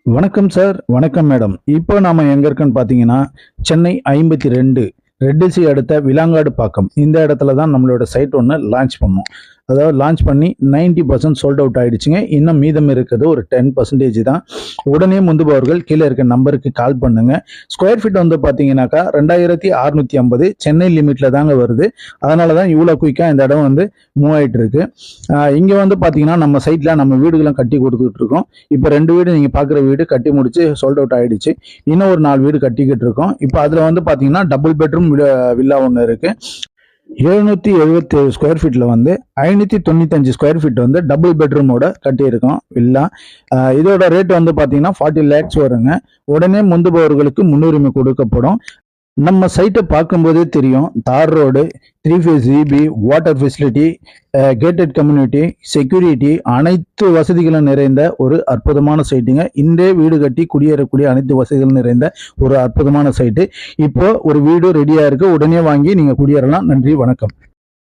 வணக்கம் சார். வணக்கம் மேடம். இப்போ நாம எங்க இருக்கோன்னு பார்த்தீங்கன்னா, சென்னை 52 ரெட்டில்ஸி அடுத்த விலாங்காடு இந்த இடத்துல தான் நம்மளோட சைட் ஒன்று லான்ச் பண்ணோம். அதாவது லான்ச் பண்ணி 90% சோல்ட் அவுட் ஆயிடுச்சுங்க. இன்னும் மீதம் இருக்கிறது ஒரு 10% தான். உடனே முந்துபவர்கள் கீழே இருக்க நம்பருக்கு கால் பண்ணுங்க. ஸ்கொயர் ஃபீட் வந்து பார்த்தீங்கன்னாக்கா 2650 சென்னை லிமிட்ல தாங்க வருது. அதனால தான் இவ்வளோ குயிக்காக இந்த இடம் வந்து மூவ் ஆகிட்டு இருக்கு. இங்கே வந்து பார்த்தீங்கன்னா நம்ம சைட்டில் நம்ம வீடுகளும் கட்டி கொடுத்துட்டு இருக்கோம். இப்போ 2 வீடு நீங்கள் பார்க்குற வீடு கட்டி முடிச்சு சோல்ட் அவுட் ஆயிடுச்சு. இன்னும் ஒரு 4 வீடு கட்டிக்கிட்டு இருக்கோம். இப்போ அதில் வந்து பார்த்தீங்கன்னா டபுள் பெட்ரூம் வில்லா ஒன்று இருக்கு. 777 ஸ்கொயர் ஃபீட்ல வந்து 595 ஸ்கொயர் ஃபீட் வந்து டபுள் பெட்ரூமோட கட்டியிருக்கோம் வில்லா. இதோட ரேட் வந்து பார்த்தீங்கன்னா 40 lakhs வருங்க. உடனே முந்துபவர்களுக்கு முன்னுரிமை கொடுக்கப்படும். நம்ம சைட்டை பார்க்கும்போதே தெரியும், தார் road, 3 phase EB, water facility, gated community, security, அனைத்து வசதிகளும் நிறைந்த ஒரு அற்புதமான சைட்டுங்க. இன்றே வீடு கட்டி குடியேறக்கூடிய அனைத்து வசதிகளும் நிறைந்த ஒரு அற்புதமான சைட்டு. இப்போ ஒரு வீடு ரெடியா இருக்கு, உடனே வாங்கி நீங்க குடியேறலாம். நன்றி, வணக்கம்.